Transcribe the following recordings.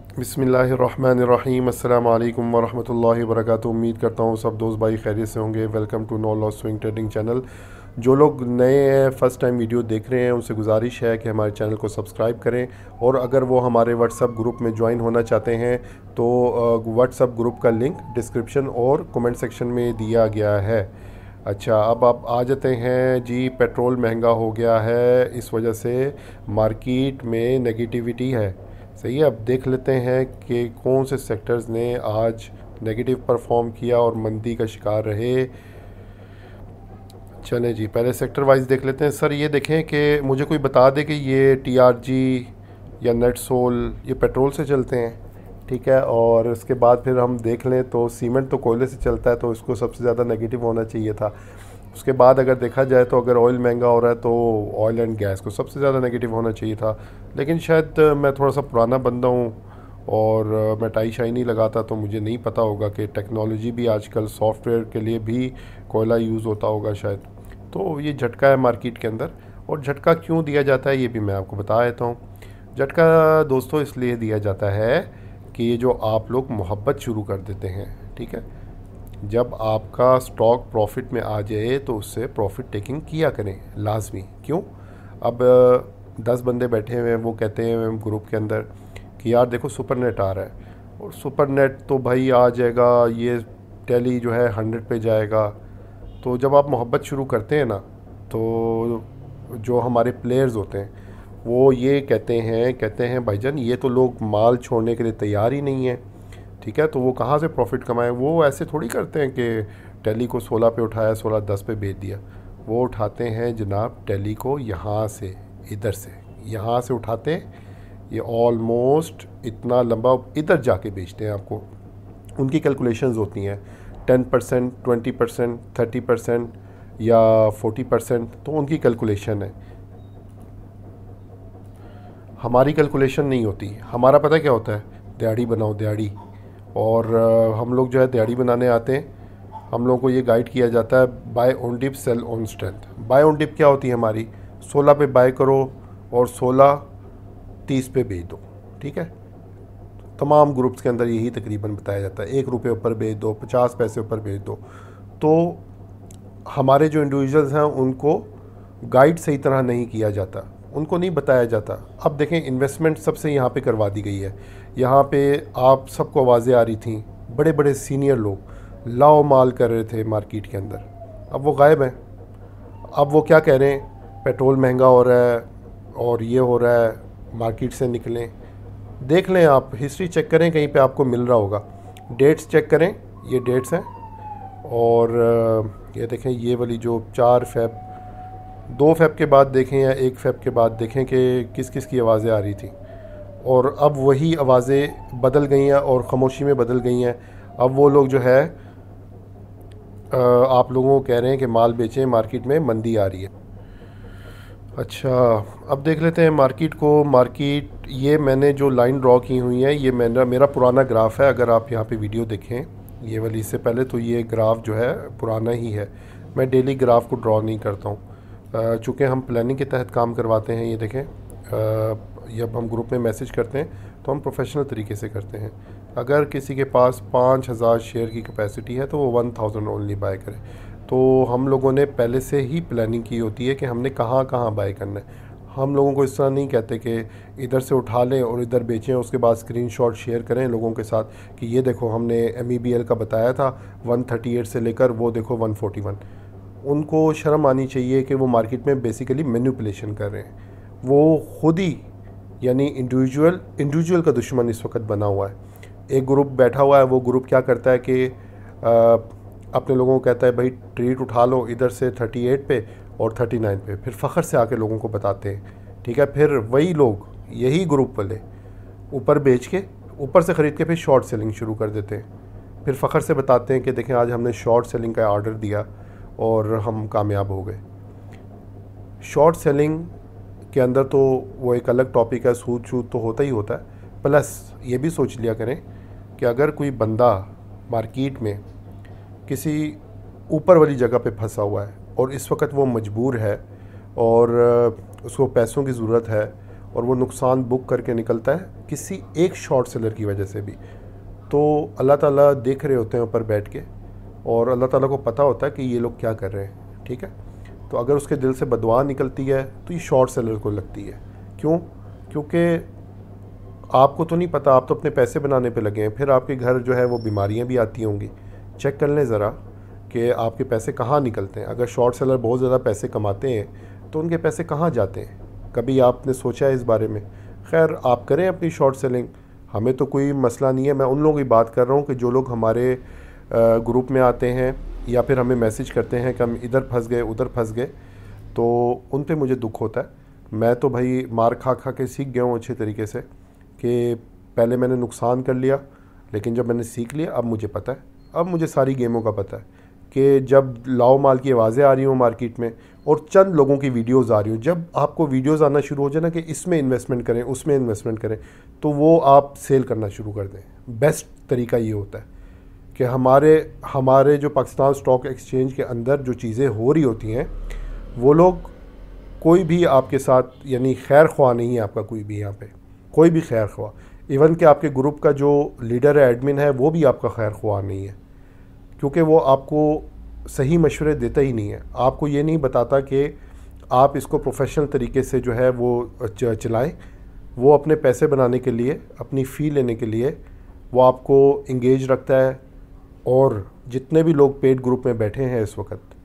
बिस्मिल्लाहिर्रहमानिर्रहीम। अस्सलामु अलैकुम वरहमतुल्लाहि वबरकातुहू। उम्मीद करता हूँ सब दोस्त भाई खैरियत से होंगे। Welcome to no loss swing trading channel. जो लोग नए हैं, फ़र्स्ट टाइम वीडियो देख रहे हैं, उनसे गुजारिश है कि हमारे चैनल को सब्सक्राइब करें। और अगर वो हमारे व्हाट्सअप ग्रुप में ज्वाइन होना चाहते हैं तो व्हाट्सअप ग्रुप का लिंक डिस्क्रिप्शन और कमेंट सेक्शन में दिया गया है। अच्छा, अब आप आ जाते हैं जी। पेट्रोल महंगा हो गया है, इस वजह से मार्केट में नेगेटिविटी है। सही है। अब देख लेते हैं कि कौन से सेक्टर्स ने आज नेगेटिव परफॉर्म किया और मंदी का शिकार रहे। चलें जी, पहले सेक्टर वाइज देख लेते हैं। सर ये देखें कि मुझे कोई बता दे कि ये टीआरजी या नेटसोल ये पेट्रोल से चलते हैं, ठीक है। और उसके बाद फिर हम देख लें तो सीमेंट तो कोयले से चलता है, तो इसको सबसे ज़्यादा नेगेटिव होना चाहिए था। उसके बाद अगर देखा जाए तो अगर ऑयल महंगा हो रहा है तो ऑयल एंड गैस को सबसे ज़्यादा नेगेटिव होना चाहिए था। लेकिन शायद मैं थोड़ा सा पुराना बंदा हूँ और मैं टाई शाई नहीं लगाता, तो मुझे नहीं पता होगा कि टेक्नोलॉजी भी आजकल सॉफ्टवेयर के लिए भी कोयला यूज़ होता होगा शायद। तो ये झटका है मार्केट के अंदर। और झटका क्यों दिया जाता है ये भी मैं आपको बता देता हूँ। झटका दोस्तों इसलिए दिया जाता है कि ये जो आप लोग मोहब्बत शुरू कर देते हैं, ठीक है। जब आपका स्टॉक प्रॉफिट में आ जाए तो उससे प्रॉफिट टेकिंग किया करें लाजमी। क्यों? अब 10 बंदे बैठे हुए हैं, वो कहते हैं ग्रुप के अंदर कि यार देखो सुपर नेट आ रहा है, और सुपर नेट तो भाई आ जाएगा, ये टैली जो है 100 पे जाएगा। तो जब आप मोहब्बत शुरू करते हैं ना, तो जो हमारे प्लेयर्स होते हैं वो ये कहते हैं भाईजान ये तो लोग माल छोड़ने के लिए तैयार ही नहीं है, ठीक है। तो वो कहाँ से प्रॉफिट कमाएं? वो ऐसे थोड़ी करते हैं कि टैली को 16 पे उठाया, 16-10 पे बेच दिया। वो उठाते हैं जनाब टैली को यहाँ से, इधर से, यहाँ से उठाते हैं, ये ऑलमोस्ट इतना लंबा इधर जाके बेचते हैं आपको। उनकी कैलकुलेशंस होती हैं 10%, 20%, 30% या 40%, तो उनकी कैलकुलेशन है। हमारी कैलकुलेशन नहीं होती। हमारा पता क्या होता है? दिहाड़ी बनाओ, दिहाड़ी। और हम लोग जो है दिहाड़ी बनाने आते हैं, हम लोगों को ये गाइड किया जाता है buy on dip sell on strength. Buy on dip क्या होती है हमारी? 16 पे बाय करो और 16:30 पे बेच दो, ठीक है। तमाम ग्रुप्स के अंदर यही तकरीबन बताया जाता है। 1 रुपये ऊपर बेच दो, 50 पैसे ऊपर बेच दो। तो हमारे जो इंडिविजुअल्स हैं उनको गाइड सही तरह नहीं किया जाता, उनको नहीं बताया जाता। अब देखें, इन्वेस्टमेंट सबसे यहाँ पे करवा दी गई है। यहाँ पे आप सबको आवाज़ें आ रही थी, बड़े बड़े सीनियर लोग लाओ माल कर रहे थे मार्केट के अंदर, अब वो गायब हैं। अब वो क्या कह रहे हैं? पेट्रोल महंगा हो रहा है और ये हो रहा है, मार्केट से निकलें। देख लें, आप हिस्ट्री चेक करें, कहीं पे आपको मिल रहा होगा। डेट्स चेक करें, ये डेट्स हैं। और ये देखें, ये वाली जो 4 फ़ेब, 2 फ़ेब के बाद देखें या 1 फ़ेब के बाद देखें कि किस किस की आवाज़ें आ रही थी। और अब वही आवाज़ें बदल गई हैं और ख़ामोशी में बदल गई हैं। अब वो लोग जो है आप लोगों को कह रहे हैं कि माल बेचें, मार्केट में मंदी आ रही है। अच्छा, अब देख लेते हैं मार्केट को। मार्केट, ये मैंने जो लाइन ड्रॉ की हुई है ये मेरा पुराना ग्राफ है। अगर आप यहाँ पे वीडियो देखें ये वाली, इससे पहले तो ये ग्राफ जो है पुराना ही है। मैं डेली ग्राफ को ड्रॉ नहीं करता हूँ, चूँकि हम प्लानिंग के तहत काम करवाते हैं। ये देखें, जब हम ग्रुप में मैसेज करते हैं तो हम प्रोफेशनल तरीके से करते हैं। अगर किसी के पास 5000 शेयर की कैपेसिटी है तो वो 1000 ओनली बाय करे। तो हम लोगों ने पहले से ही प्लानिंग की होती है कि हमने कहाँ कहाँ बाय करना है। हम लोगों को इस तरह नहीं कहते कि इधर से उठा लें और इधर बेचें, उसके बाद स्क्रीनशॉट शेयर करें लोगों के साथ कि ये देखो हमने MEBL का बताया था 138 से लेकर वो देखो 141। उनको शर्म आनी चाहिए कि वो मार्केट में बेसिकली मैनिपुलेशन कर रहे हैं। वो खुद ही, यानी इंडिविजुअल का दुश्मन इस वक्त बना हुआ है। एक ग्रुप बैठा हुआ है, वो ग्रुप क्या करता है कि अपने लोगों को कहता है भाई ट्रेड उठा लो इधर से 38 पे और 39 पे, फिर फ़ख्र से आके लोगों को बताते हैं, ठीक है। फिर वही लोग, यही ग्रुप वाले ऊपर बेच के, ऊपर से ख़रीद के फिर शॉर्ट सेलिंग शुरू कर देते हैं। फिर फ़ख्र से बताते हैं कि देखें आज हमने शॉर्ट सेलिंग का ऑर्डर दिया और हम कामयाब हो गए। शॉर्ट सेलिंग के अंदर तो वो एक अलग टॉपिक है, सूद छूद तो होता ही होता है। प्लस ये भी सोच लिया करें कि अगर कोई बंदा मार्केट में किसी ऊपर वाली जगह पे फंसा हुआ है और इस वक्त वो मजबूर है और उसको पैसों की ज़रूरत है और वो नुकसान बुक करके निकलता है किसी एक शॉर्ट सेलर की वजह से भी। तो अल्लाह ताला देख रहे होते हैं ऊपर बैठ के, और अल्लाह ताला को पता होता है कि ये लोग क्या कर रहे हैं, ठीक है। तो अगर उसके दिल से बदुआ निकलती है तो ये शॉर्ट सेलर को लगती है। क्यों? क्योंकि आपको तो नहीं पता, आप तो अपने पैसे बनाने पे लगे हैं, फिर आपके घर जो है वो बीमारियां भी आती होंगी। चेक कर लें ज़रा कि आपके पैसे कहाँ निकलते हैं। अगर शॉर्ट सेलर बहुत ज़्यादा पैसे कमाते हैं तो उनके पैसे कहाँ जाते हैं? कभी आपने सोचा है इस बारे में? खैर, आप करें अपनी शॉर्ट सेलिंग, हमें तो कोई मसला नहीं है। मैं उन लोगों की बात कर रहा हूँ कि जो लोग हमारे ग्रुप में आते हैं या फिर हमें मैसेज करते हैं कि हम इधर फंस गए उधर फंस गए, तो उन पे मुझे दुख होता है। मैं तो भाई मार खा खा के सीख गया हूँ अच्छे तरीके से कि पहले मैंने नुकसान कर लिया, लेकिन जब मैंने सीख लिया अब मुझे पता है, अब मुझे सारी गेमों का पता है कि जब लाओ माल की आवाज़ें आ रही हों मार्केट में और चंद लोगों की वीडियोज़ आ रही हों, जब आपको वीडियोज़ आना शुरू हो जाए ना कि इसमें इन्वेस्टमेंट करें उसमें इन्वेस्टमेंट करें, तो वो आप सेल करना शुरू कर दें। बेस्ट तरीका ये होता है कि हमारे जो पाकिस्तान स्टॉक एक्सचेंज के अंदर जो चीज़ें हो रही होती हैं, वो लोग कोई भी आपके साथ यानी खैर ख्वाह नहीं है आपका, कोई भी यहाँ पे कोई भी खैर ख्वाह। इवन कि आपके ग्रुप का जो लीडर है, एडमिन है, वो भी आपका खैर ख्वाह नहीं है, क्योंकि वो आपको सही मशवरे देता ही नहीं है। आपको ये नहीं बताता कि आप इसको प्रोफेशनल तरीके से जो है वो चलाएं। वो अपने पैसे बनाने के लिए, अपनी फ़ी लेने के लिए वो आपको इंगेज रखता है। और जितने भी लोग पेड ग्रुप में बैठे हैं इस वक्त,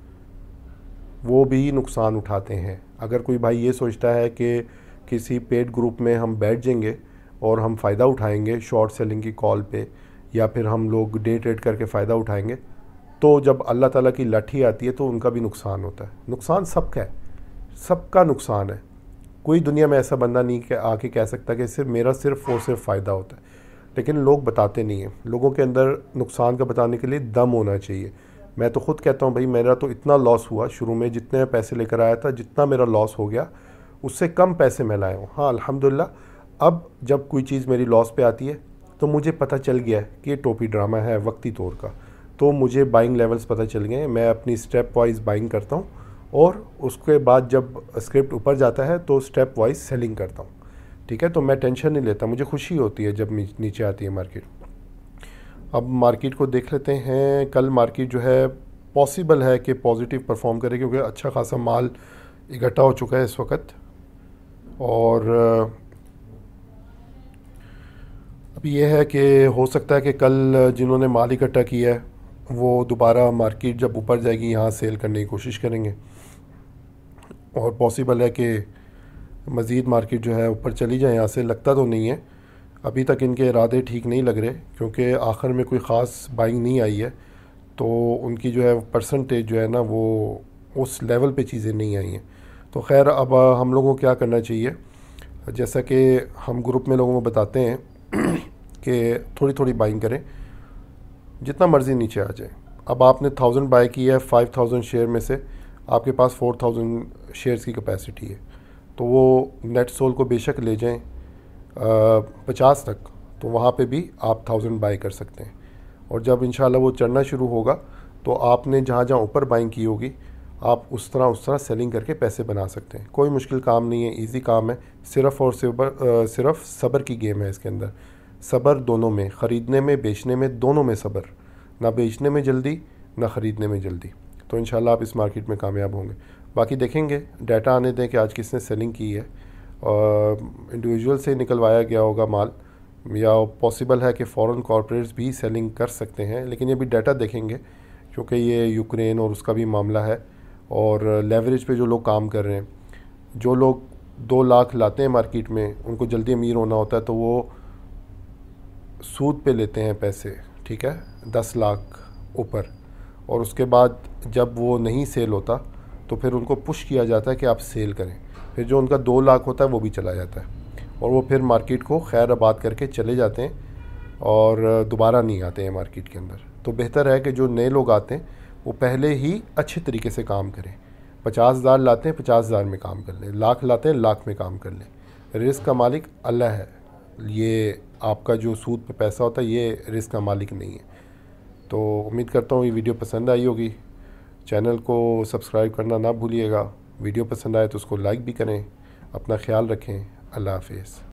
वो भी नुकसान उठाते हैं। अगर कोई भाई ये सोचता है कि किसी पेड ग्रुप में हम बैठ जाएंगे और हम फ़ायदा उठाएंगे शॉर्ट सेलिंग की कॉल पे, या फिर हम लोग डे ट्रेड करके फ़ायदा उठाएंगे, तो जब अल्लाह ताला की लाठी आती है तो उनका भी नुकसान होता है। नुकसान सबका है, सबका नुकसान है। कोई दुनिया में ऐसा बंदा नहीं कि आके कह सकता कि सिर्फ और सिर्फ फ़ायदा होता है, लेकिन लोग बताते नहीं हैं। लोगों के अंदर नुकसान का बताने के लिए दम होना चाहिए। मैं तो ख़ुद कहता हूँ भाई, मेरा तो इतना लॉस हुआ शुरू में, जितने पैसे लेकर आया था, जितना मेरा लॉस हो गया उससे कम पैसे मैं लाया हूँ। हाँ अल्हम्दुलिल्लाह, अब जब कोई चीज़ मेरी लॉस पे आती है तो मुझे पता चल गया है कि ये टोपी ड्रामा है वक्ती तौर का, तो मुझे बाइंग लेवल्स पता चल गए हैं। मैं अपनी स्टेप वाइज बाइंग करता हूँ और उसके बाद जब स्क्रिप्ट ऊपर जाता है तो स्टेप वाइज सेलिंग करता हूँ, ठीक है। तो मैं टेंशन नहीं लेता, मुझे खुशी होती है जब नीचे आती है मार्केट। अब मार्केट को देख लेते हैं। कल मार्केट जो है पॉसिबल है कि पॉजिटिव परफॉर्म करे, क्योंकि अच्छा खासा माल इकट्ठा हो चुका है इस वक्त। और अब ये है कि हो सकता है कि कल जिन्होंने माल इकट्ठा किया है वो दोबारा मार्केट जब ऊपर जाएगी यहाँ सेल करने की कोशिश करेंगे, और पॉसिबल है कि मज़ीद मार्केट जो है ऊपर चली जाए यहाँ से। लगता तो नहीं है, अभी तक इनके इरादे ठीक नहीं लग रहे, क्योंकि आखिर में कोई ख़ास बाइंग नहीं आई है, तो उनकी जो है परसेंटेज जो है ना वो उस लेवल पे चीज़ें नहीं आई हैं। तो खैर, अब हम लोगों को क्या करना चाहिए, जैसा कि हम ग्रुप में लोगों को बताते हैं कि थोड़ी थोड़ी बाइंग करें, जितना मर्ज़ी नीचे आ जाए। अब आपने 1000 बाई की है 5000 शेयर में से, आपके पास 4000 शेयर्स की कैपेसिटी है, तो वो नेट सोल को बेशक ले जाएं 50 तक, तो वहाँ पे भी आप 1000 बाई कर सकते हैं। और जब इंशाल्लाह वो चढ़ना शुरू होगा तो आपने जहाँ जहाँ ऊपर बाइंग की होगी आप उस तरह सेलिंग करके पैसे बना सकते हैं। कोई मुश्किल काम नहीं है, इजी काम है। सिर्फ़ और सिर्फ सब्र की गेम है इसके अंदर। सब्र दोनों में, ख़रीदने में बेचने में, दोनों में सब्र। ना बेचने में जल्दी ना ख़रीदने में जल्दी। तो इंशाल्लाह आप इस मार्केट में कामयाब होंगे। बाकी देखेंगे, डाटा आने दें कि आज किसने सेलिंग की है। इंडिविजुअल से निकलवाया गया होगा माल, या पॉसिबल है कि फ़ॉरेन कॉर्पोरेट्स भी सेलिंग कर सकते हैं, लेकिन ये भी डाटा देखेंगे, क्योंकि ये यूक्रेन और उसका भी मामला है। और लेवरेज पे जो लोग काम कर रहे हैं, जो लोग 2 लाख लाते हैं मार्केट में, उनको जल्दी अमीर होना होता है, तो वो सूद पे लेते हैं पैसे, ठीक है, 10 लाख ऊपर। और उसके बाद जब वो नहीं सेल होता तो फिर उनको पुश किया जाता है कि आप सेल करें, फिर जो उनका 2 लाख होता है वो भी चला जाता है, और वो फिर मार्केट को खैर आबाद करके चले जाते हैं और दोबारा नहीं आते हैं मार्केट के अंदर। तो बेहतर है कि जो नए लोग आते हैं वो पहले ही अच्छे तरीके से काम करें। 50,000 लाते हैं 50,000 में काम कर लें, लाख लाते हैं लाख में काम कर लें। रिस्क का मालिक अल्लाह है, ये आपका जो सूद पे पैसा होता है ये रिस्क का मालिक नहीं है। तो उम्मीद करता हूँ ये वीडियो पसंद आई होगी। चैनल को सब्सक्राइब करना ना भूलिएगा। वीडियो पसंद आए तो उसको लाइक भी करें। अपना ख्याल रखें। अल्लाह हाफिज़।